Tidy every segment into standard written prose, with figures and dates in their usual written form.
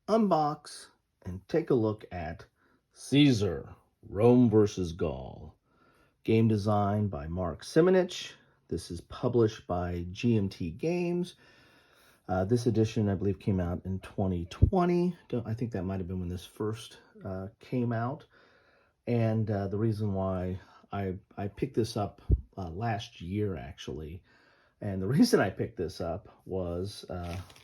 unbox and take a look at Caesar, Rome versus Gaul. Game designed by Mark Simonitch. This is published by GMT Games. This edition, I believe, came out in 2020. I think that might have been when this first came out. And the reason why I picked this up last year, actually, and the reason I picked this up was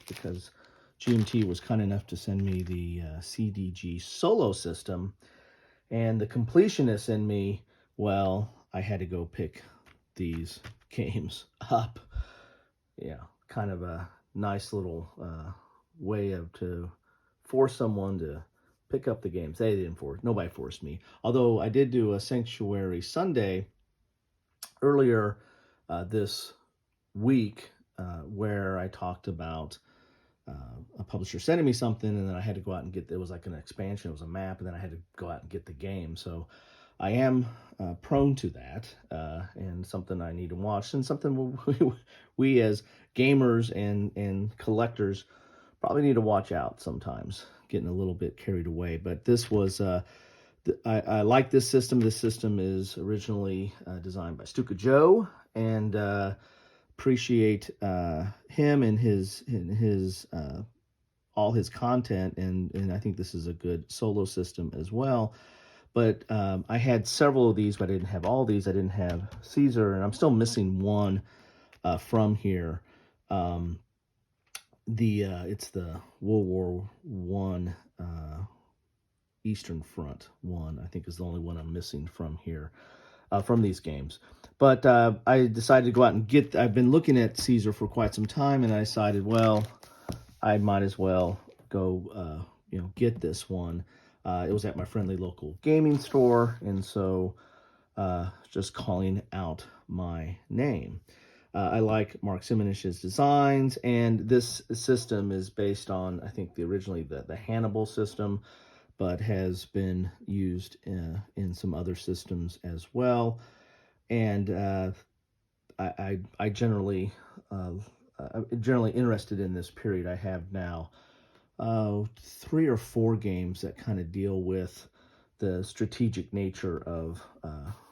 because GMT was kind enough to send me the CDG solo system, and the completionist in me, well, I had to go pick these games up. Yeah, kind of a nice little way to force someone to pick up the games. They didn't force, nobody forced me. Although I did do a Sanctuary Sunday earlier this week where I talked about a publisher sending me something, and then I had to go out and get, it was like an expansion, it was a map, and then I had to go out and get the game. So I am prone to that, and something I need to watch, and something we as gamers and collectors probably need to watch out sometimes, getting a little bit carried away. But this was, I like this system. This system is originally designed by Stuka Joe, and appreciate him and his all his content, and I think this is a good solo system as well. But I had several of these, but I didn't have all these. I didn't have Caesar, and I'm still missing one from here. It's the World War One Eastern Front one, I think, is the only one I'm missing from here, from these games. But I decided to go out and get, I've been looking at Caesar for quite some time, and I decided, well, I might as well go, get this one. It was at my friendly local gaming store, and so just calling out my name. I like Mark Simonitch's designs, and this system is based on, I think, originally the Hannibal system, but has been used in some other systems as well. And I generally interested in this period. I have now 3 or 4 games that kind of deal with the strategic nature of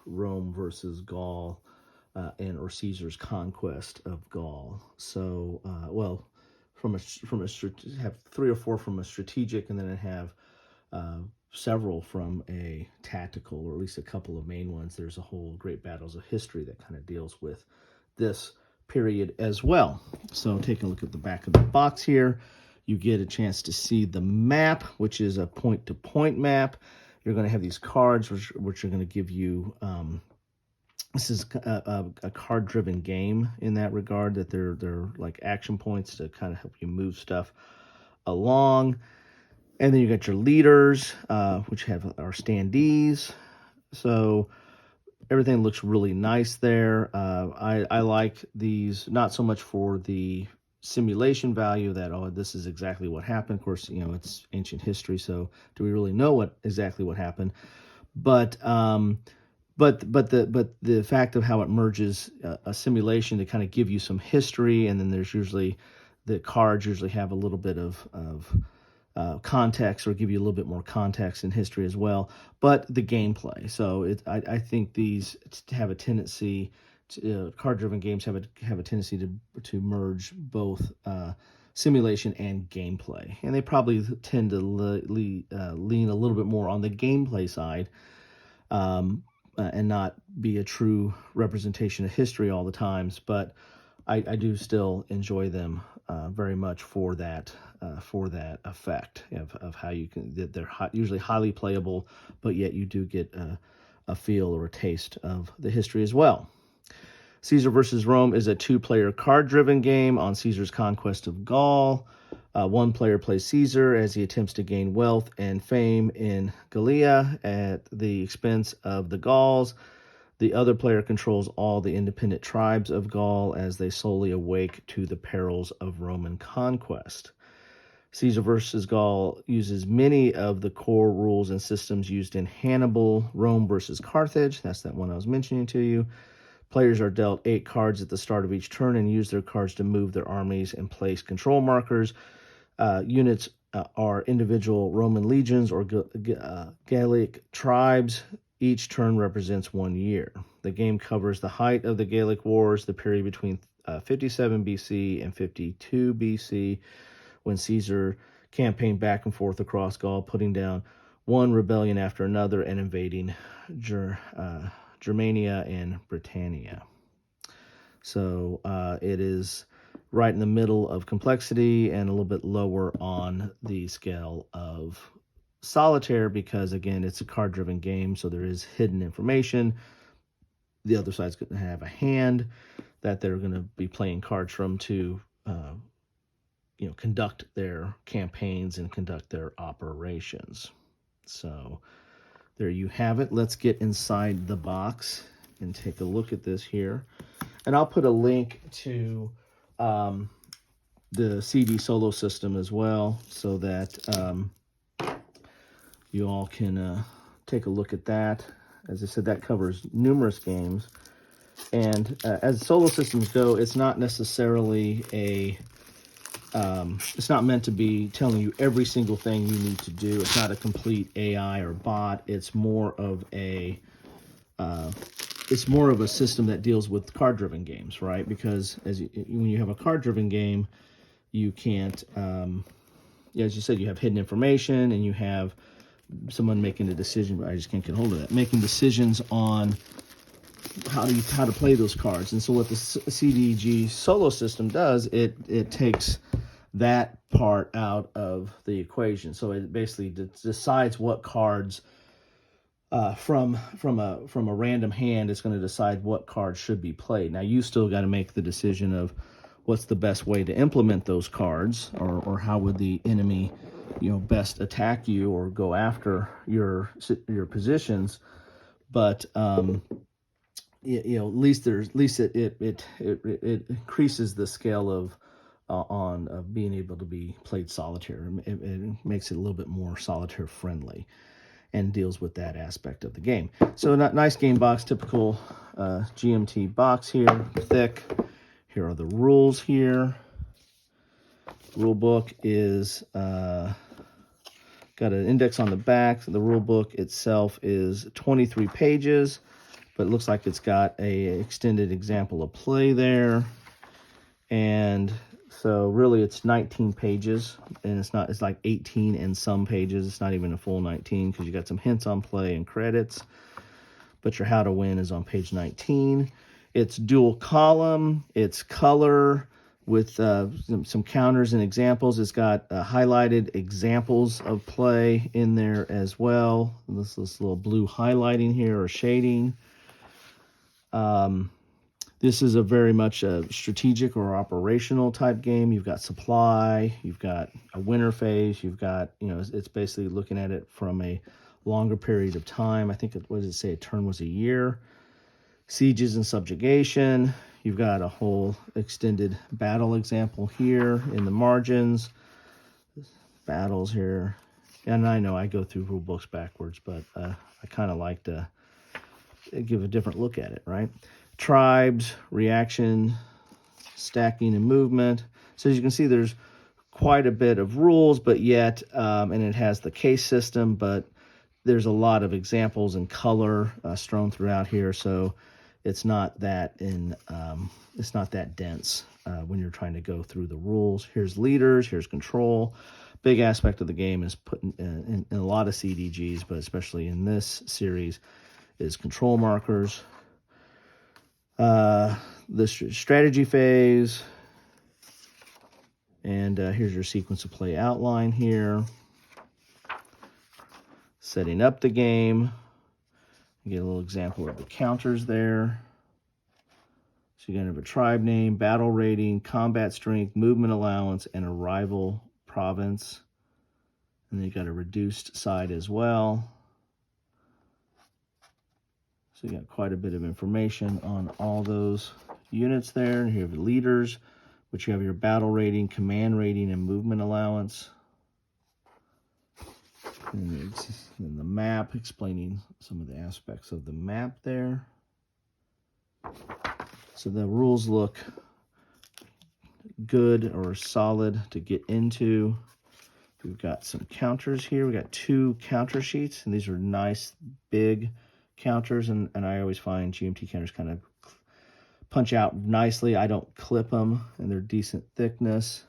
Rome versus Gaul, or Caesar's conquest of Gaul. So, well, have 3 or 4 from a strategic, and then I have several from a tactical, or at least a couple of main ones. There's a whole Great Battles of History that kind of deals with this period as well. So taking a look at the back of the box here, you get a chance to see the map, which is a point-to-point map. You're going to have these cards, which are going to give you, this is a card-driven game in that regard, that they're like action points to kind of help you move stuff along. And then you got your leaders, which are standees. So everything looks really nice there. I like these, not so much for the simulation value that, oh, this is exactly what happened. Of course, it's ancient history, so do we really know exactly what happened? But the fact of how it merges a simulation to kind of give you some history, and then there's usually, the cards usually have a little bit of context, or give you a little bit more context and history as well, but the gameplay. So I think these have a tendency to, card-driven games have a tendency to merge both simulation and gameplay, and they probably tend to lean a little bit more on the gameplay side, and not be a true representation of history all the times. But I do still enjoy them very much for that effect of how you can, that they're usually highly playable, but yet you do get a feel or a taste of the history as well. Caesar versus Rome is a 2-player card-driven game on Caesar's conquest of Gaul. One player plays Caesar as he attempts to gain wealth and fame in Gallia at the expense of the Gauls. The other player controls all the independent tribes of Gaul as they slowly awake to the perils of Roman conquest. Caesar versus Gaul uses many of the core rules and systems used in Hannibal, Rome versus Carthage. That's that one I was mentioning to you. Players are dealt 8 cards at the start of each turn and use their cards to move their armies and place control markers. Units are individual Roman legions or Gallic tribes. Each turn represents 1 year. The game covers the height of the Gallic Wars, the period between 57 BC and 52 BC, when Caesar campaigned back and forth across Gaul, putting down one rebellion after another and invading Germania and Britannia. So it is right in the middle of complexity and a little bit lower on the scale of solitaire because, again, it's a card-driven game, so there is hidden information. The other side's going to have a hand that they're going to be playing cards from to conduct their campaigns and conduct their operations. So there you have it. Let's get inside the box and take a look at this here. And I'll put a link to the CD solo system as well so that you all can take a look at that. As I said, that covers numerous games. And as solo systems go, it's not necessarily it's not meant to be telling you every single thing you need to do. It's not a complete AI or bot. It's more of a system that deals with card-driven games, right? Because when you have a card-driven game, you can't, as you said, you have hidden information and you have someone making a decision. I just can't get hold of that. Making decisions on how to play those cards. And so what the CDG solo system does, it takes that part out of the equation. So it basically decides what cards from a random hand, it's going to decide what cards should be played. Now you still got to make the decision of what's the best way to implement those cards, or how would the enemy best attack you or go after your positions. But at least it increases the scale of being able to be played solitaire. It makes it a little bit more solitaire friendly and deals with that aspect of the game. So nice game box, typical GMT box here, thick. Here are the rules here. Rulebook is got an index on the back. So the rulebook itself is 23 pages, but it looks like it's got a extended example of play there. And so really it's 19 pages, and it's like 18 and some pages. It's not even a full 19 because you got some hints on play and credits, but your how to win is on page 19. It's dual column, it's color with some counters and examples. It's got highlighted examples of play in there as well. This little blue highlighting here or shading. This is a very much a strategic or operational type game. You've got supply, you've got a winter phase, you've got, it's basically looking at it from a longer period of time. I think, what does it say? A turn was a year. Sieges and subjugation. You've got a whole extended battle example here in the margins. Battles here. And I know I go through rule books backwards, but I kind of like to give a different look at it, right? Tribes, reaction, stacking, and movement. So as you can see, there's quite a bit of rules, but yet, and it has the case system, but there's a lot of examples and color strewn throughout here. So it's not that dense when you're trying to go through the rules. Here's leaders, here's control. Big aspect of the game is put in a lot of CDGs, but especially in this series, is control markers. The strategy phase, and here's your sequence of play outline here. Setting up the game. You get a little example of the counters there. So you're going to have a tribe name, battle rating, combat strength, movement allowance, and a rival province. And then you got a reduced side as well. So you got quite a bit of information on all those units there. You have leaders, which you have your battle rating, command rating, and movement allowance. And then the map, explaining some of the aspects of the map there. So the rules look good or solid to get into. We've got some counters here. We got 2 counter sheets, and these are nice big counters, and I always find GMT counters kind of punch out nicely. I don't clip them, and they're decent thickness.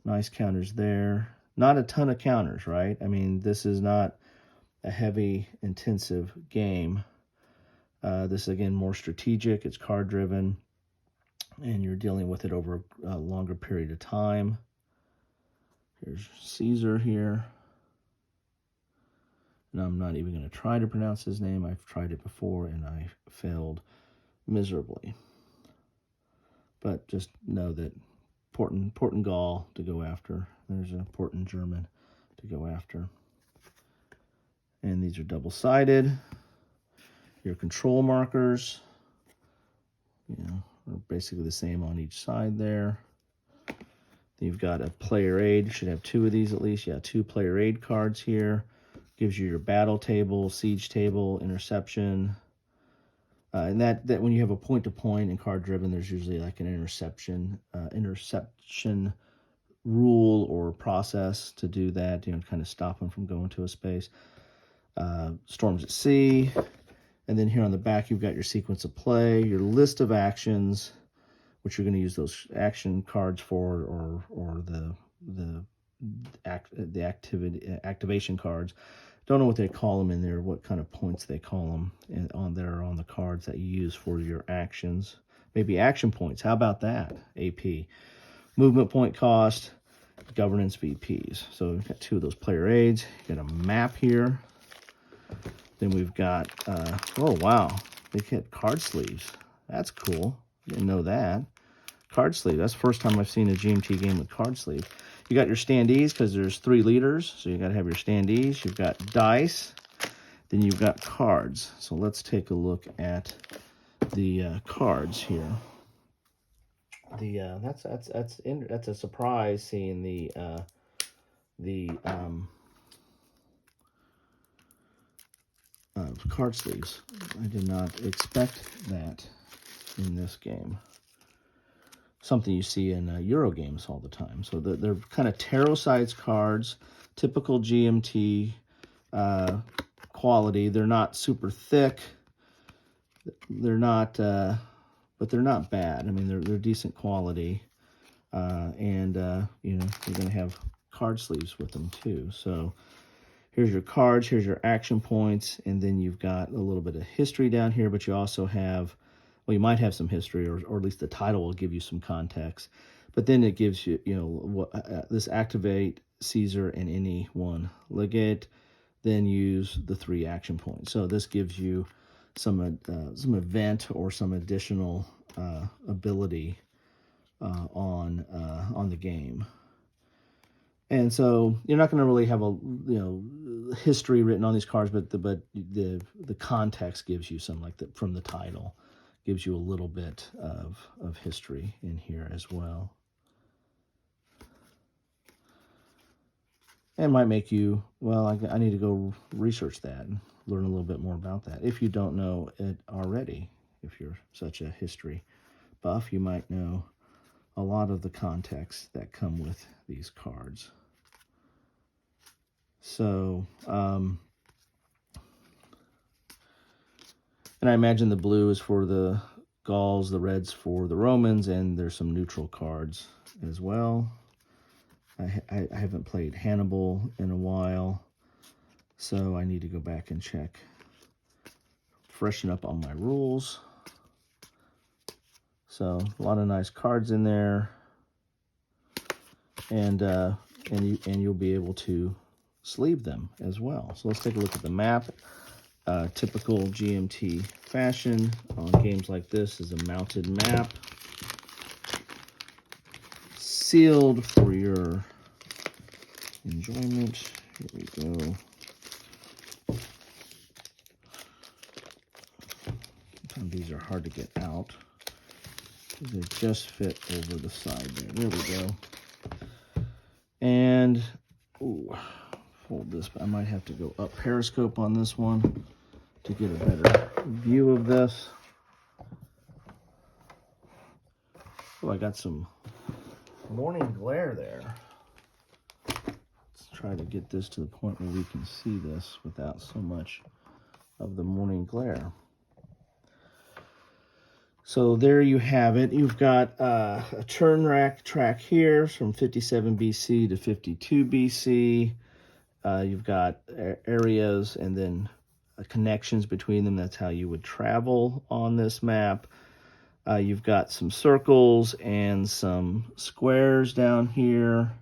Nice counters there. Not a ton of counters, right? I mean, this is not a heavy, intensive game. This is, again, more strategic. It's card-driven, and you're dealing with it over a longer period of time. Here's Caesar here. And I'm not even going to try to pronounce his name. I've tried it before, and I failed miserably. But just know that important Gaul to go after. There's an important German to go after. And these are double-sided. Your control markers, are basically the same on each side there. You've got a player aid. You should have 2 of these at least. Yeah, 2 player aid cards here. Gives you your battle table, siege table, interception. And that when you have a point-to-point and card-driven, there's usually like an interception rule or process to do that, kind of stop them from going to a space. Storms at sea. And then here on the back, you've got your sequence of play, your list of actions, which you're going to use those action cards for, or the activation cards. Don't know what they call them in there, what kind of points they call them on the cards that you use for your actions. Maybe action points. How about that? AP. Movement point cost, governance VPs. So we've got 2 of those player aids. Got a map here. Then we've got, oh wow, they get card sleeves. That's cool. Didn't know that. Card sleeve. That's the first time I've seen a GMT game with card sleeve. You got your standees because there's 3 leaders, so you got to have your standees. You've got dice. Then you've got cards. So let's take a look at the cards here. That's a surprise seeing the card sleeves. I did not expect that in this game. Something you see in Euro games all the time. So they're kind of tarot-sized cards, typical GMT quality. They're not super thick. They're not, but they're not bad. I mean, they're decent quality, and you're going to have card sleeves with them too. So here's your cards, here's your action points, and then you've got a little bit of history down here, but you also have, well, you might have some history, or at least the title will give you some context. But then it gives you, this activate Caesar and any one legate, then use the 3 action points. So this gives you some event or some additional ability on the game. And so you're not going to really have a history written on these cards, but the context gives you some, like from the title, gives you a little bit of history in here as well. And might make you, well, I need to go research that and learn a little bit more about that. If you don't know it already, if you're such a history buff, you might know a lot of the context that come with these cards. So, and I imagine the blue is for the Gauls, the red's for the Romans, and there's some neutral cards as well. I haven't played Hannibal in a while, so I need to go back and check, freshen up on my rules. So a lot of nice cards in there, and you'll be able to sleeve them as well. So let's take a look at the map. Typical GMT fashion on games like this is a mounted map, sealed for your enjoyment. Here we go. Sometimes these are hard to get out. They just fit over the side there. There we go. And, ooh, fold this. I might have to go up periscope on this one to get a better view of this. Oh, I got some morning glare there. Let's try to get this to the point where we can see this without so much of the morning glare. So there you have it. You've got a turn rack track here from 57 BC to 52 BC. You've got areas and then connections between them. That's how you would travel on this map. You've got some circles and some squares down here,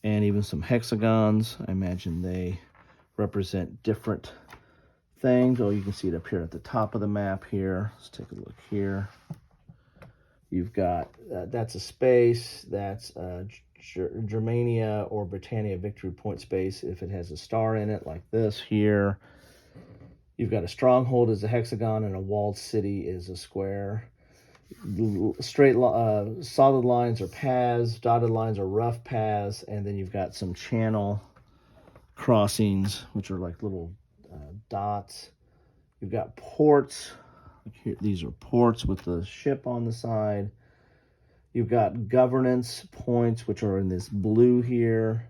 and even some hexagons. I imagine they represent different things. Oh, you can see it up here at the top of the map here. Let's take a look here. You've got, that's a space, that's Germania or Britannia victory point space if it has a star in it, like this here. You've got a stronghold as a hexagon, and a walled city is a square. Straight, solid lines are paths, dotted lines are rough paths, and then you've got some channel crossings, which are like little dots. You've got ports. Here, these are ports with the ship on the side. You've got governance points, which are in this blue here,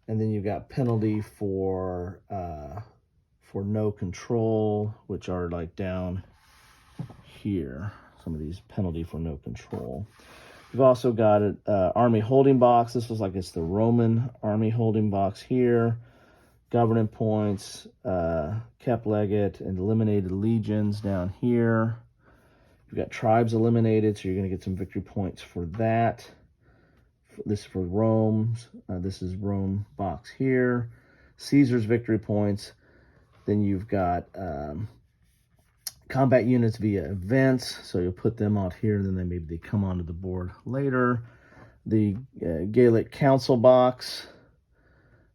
and then you've got penalty for no control, which are like down here. Some of these penalty for no control. You've also got an army holding box. This was like it's the Roman army holding box here. Governing points, kept legate, and eliminated legions down here. You've got tribes eliminated, so you're going to get some victory points for that. This is for Rome's. This is Rome box here. Caesar's victory points. Then you've got combat units via events, so you'll put them out here, and then maybe they come onto the board later. The Gallic Council box.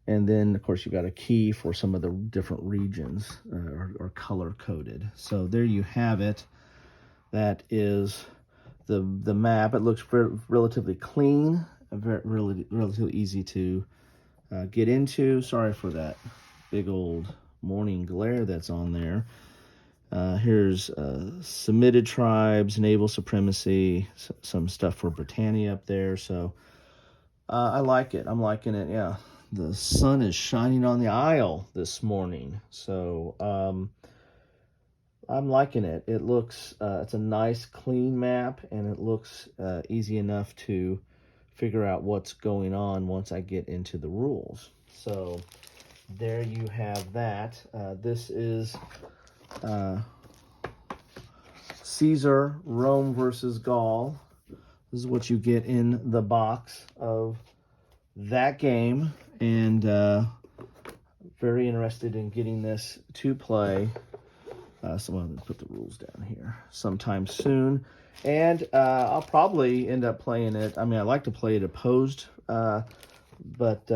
And then, of course, you've got a key for some of the different regions are color-coded. So there you have it. That is the map. It looks relatively clean, relatively easy to get into. Sorry for that big old morning glare that's on there. Here's submitted tribes, naval supremacy, some stuff for Britannia up there. So I like it. I'm liking it, yeah. The sun is shining on the Isle this morning, so I'm liking it. It looks, it's a nice, clean map, and it looks easy enough to figure out what's going on once I get into the rules. So there you have that. This is Caesar, Rome versus Gaul. This is what you get in the box of that game, and very interested in getting this to play. So I'm going to put the rules down here sometime soon, and I'll probably end up playing it. I mean, I like to play it opposed, but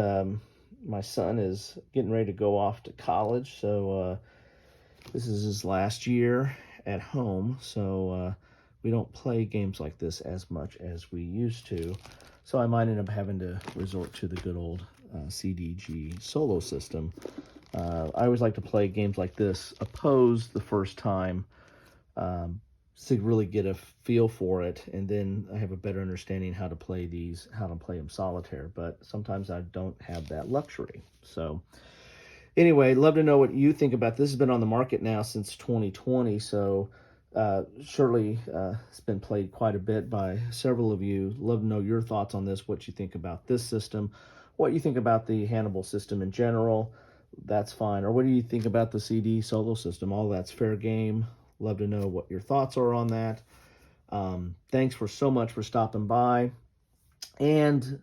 my son is getting ready to go off to college, so this is his last year at home, so we don't play games like this as much as we used to. So I might end up having to resort to the good old CDG solo system. I always like to play games like this opposed the first time to really get a feel for it, and then I have a better understanding how to play these, how to play them solitaire. But sometimes I don't have that luxury. So anyway, love to know what you think about this. Has been on the market now since 2020, so surely it's been played quite a bit by several of you. Love to know your thoughts on this, what you think about this system, what you think about the Hannibal system in general. That's fine. Or what do you think about the CD solo system? All that's fair game. Love to know what your thoughts are on that. Thanks for so much for stopping by. And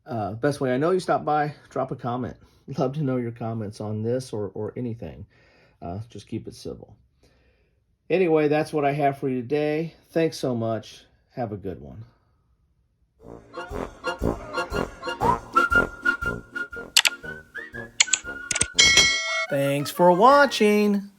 best way I know you stopped by, drop a comment. Love to know your comments on this or anything. Just keep it civil. Anyway, that's what I have for you today. Thanks so much. Have a good one. Thanks for watching.